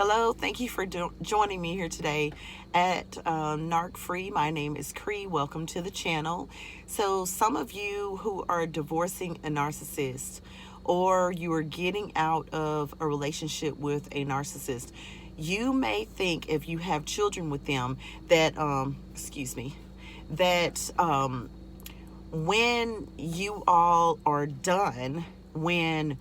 Hello, thank you for joining me here today at Narc Free. My name is Cree. Welcome to the channel. So, some of you who are divorcing a narcissist or you are getting out of a relationship with a narcissist, you may think if you have children with them that, when you all are done, when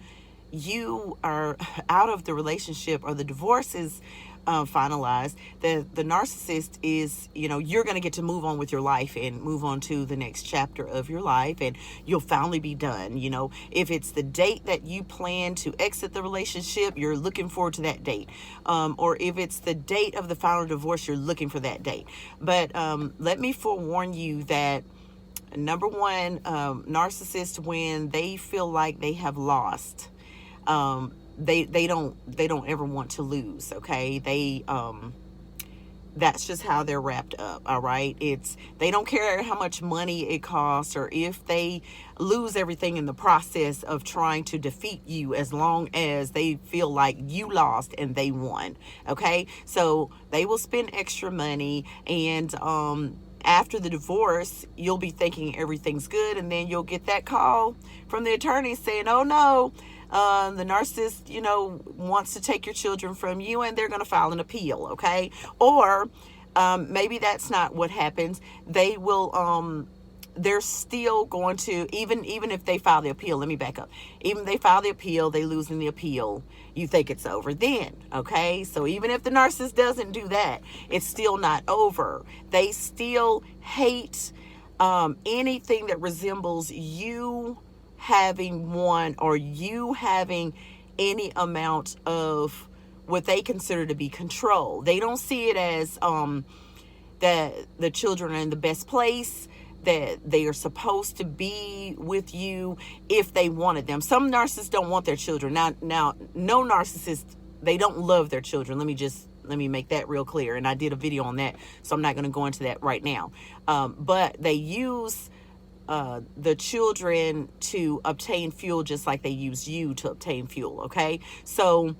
you are out of the relationship or the divorce is finalized, the narcissist is, you're going to get to move on with your life and move on to the next chapter of your life, and you'll finally be done. If it's the date that you plan to exit the relationship, you're looking forward to that date. Or if it's the date of the final divorce, you're looking for that date. But let me forewarn you that number one, narcissists, when they feel like they have lost, they don't ever want to lose. Okay, that's just how they're wrapped up. All right, they don't care how much money it costs or if they lose everything in the process of trying to defeat you, as long as they feel like you lost and they won. Okay, so they will spend extra money, and after the divorce, you'll be thinking everything's good, and then you'll get that call from the attorney saying, oh no, the narcissist, wants to take your children from you, and they're going to file an appeal. Okay. Or maybe that's not what happens. They will, they're still going to, even if they file the appeal, let me back up. Even if they file the appeal, they lose in the appeal, you think it's over then. Okay. So even if the narcissist doesn't do that, it's still not over. They still hate anything that resembles you having won, or you having any amount of what they consider to be control. They don't see it as that the children are in the best place, that they are supposed to be with you if they wanted them. Some narcissists don't want their children. Now, no narcissist, they don't love their children. Let me make that real clear. And I did a video on that, so I'm not going to go into that right now. But they use the children to obtain fuel, just like they use you to obtain fuel. Okay, so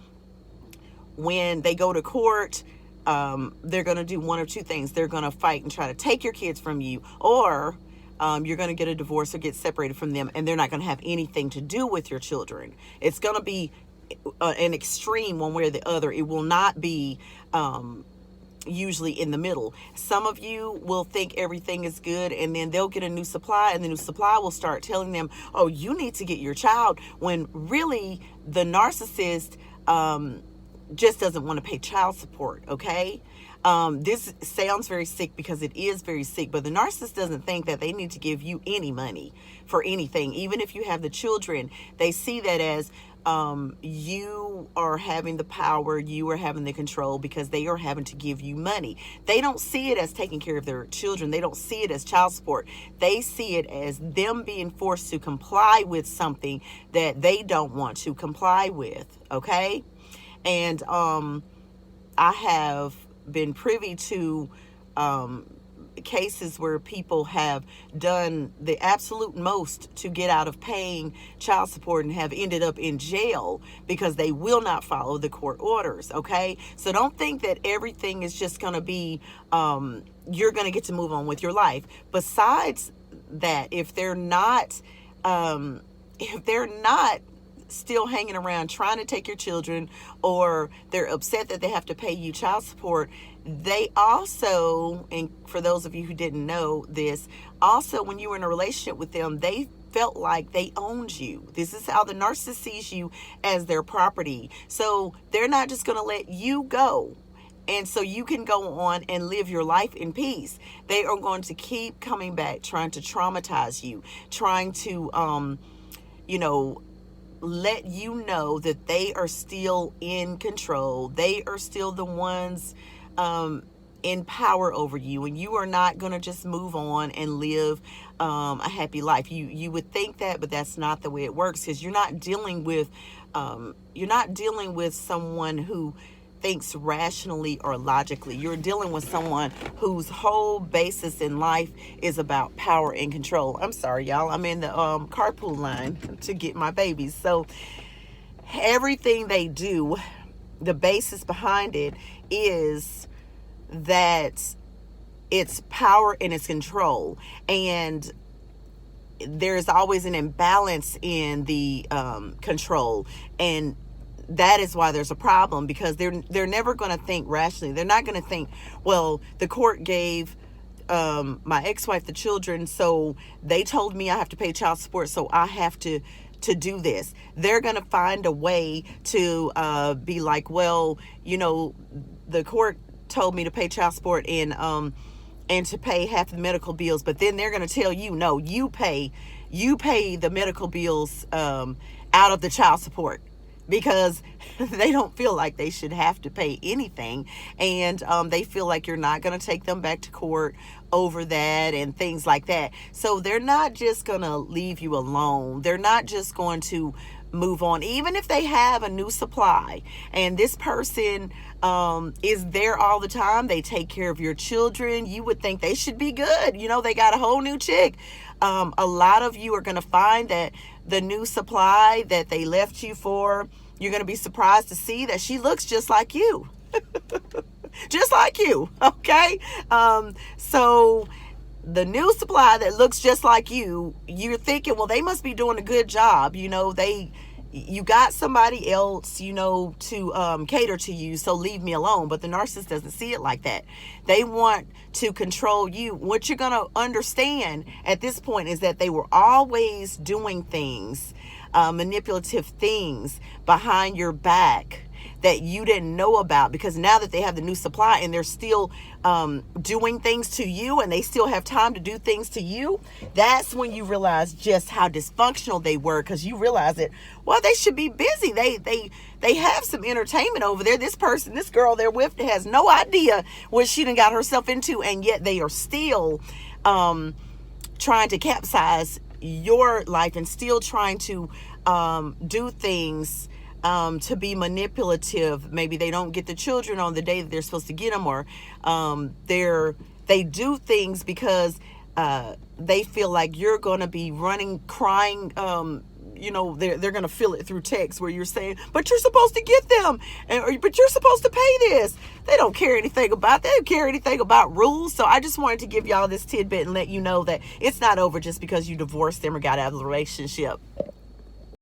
when they go to court, they're going to do one of two things. They're going to fight and try to take your kids from you, or you're going to get a divorce or get separated from them, and they're not going to have anything to do with your children. It's going to be an extreme one way or the other. It will not be usually in the middle. Some of you will think everything is good, and then they'll get a new supply, and the new supply will start telling them, oh, you need to get your child, when really the narcissist just doesn't want to pay child support. Okay, this sounds very sick because it is very sick, but the narcissist doesn't think that they need to give you any money for anything. Even if you have the children, they see that as you are having the power, you are having the control, because they are having to give you money. They don't see it as taking care of their children. They don't see it as child support. They see it as them being forced to comply with something that they don't want to comply with. Okay. And I have been privy to cases where people have done the absolute most to get out of paying child support and have ended up in jail because they will not follow the court orders. Okay, so don't think that everything is just going to be you're going to get to move on with your life. Besides that, if they're not still hanging around trying to take your children, or they're upset that they have to pay you child support, they also, and for those of you who didn't know this, also when you were in a relationship with them, they felt like they owned you. This is how the narcissist sees you, as their property. So they're not just going to let you go, and so you can go on and live your life in peace. They are going to keep coming back, trying to traumatize you, trying to let you know that they are still in control. They are still the ones in power over you, and you are not going to just move on and live a happy life. You would think that, but that's not the way it works, because you're not dealing with someone who thinks rationally or logically. You're dealing with someone whose whole basis in life is about power and control. I'm sorry, y'all. I'm in the carpool line to get my babies. So everything they do, the basis behind it is that it's power and it's control, and there's always an imbalance in the control, and that is why there's a problem, because they're never going to think rationally. They're not going to think, well, the court gave my ex-wife the children, so they told me I have to pay child support, so I have to do this. They're going to find a way to be like, well, the court told me to pay child support and to pay half the medical bills, but then they're going to tell you, no, you pay the medical bills out of the child support, because they don't feel like they should have to pay anything, and they feel like you're not going to take them back to court over that and things like that. So they're not just going to leave you alone. They're not just going to move on, even if they have a new supply and this person is there all the time. They take care of your children. You would think they should be good. They got a whole new chick. A lot of you are going to find that the new supply that they left you for, you're going to be surprised to see that she looks just like you. Just like you. Okay. So the new supply that looks just like you, you're thinking, well, they must be doing a good job. You got somebody else, to cater to you, so leave me alone. But the narcissist doesn't see it like that. They want to control you. What you're going to understand at this point is that they were always doing things, manipulative things behind your back that you didn't know about, because now that they have the new supply and they're still doing things to you, and they still have time to do things to you, that's when you realize just how dysfunctional they were, because you realize that, well, they should be busy. They have some entertainment over there. This girl they're with has no idea what she done got herself into, and yet they are still trying to capsize your life and still trying to do things to be manipulative. Maybe they don't get the children on the day that they're supposed to get them, or they do things because they feel like you're going to be running, crying. They're going to feel it through text where you're saying, but you're supposed to get them, but you're supposed to pay this. They don't care anything about that. They don't care anything about rules. So I just wanted to give y'all this tidbit and let you know that it's not over just because you divorced them or got out of the relationship.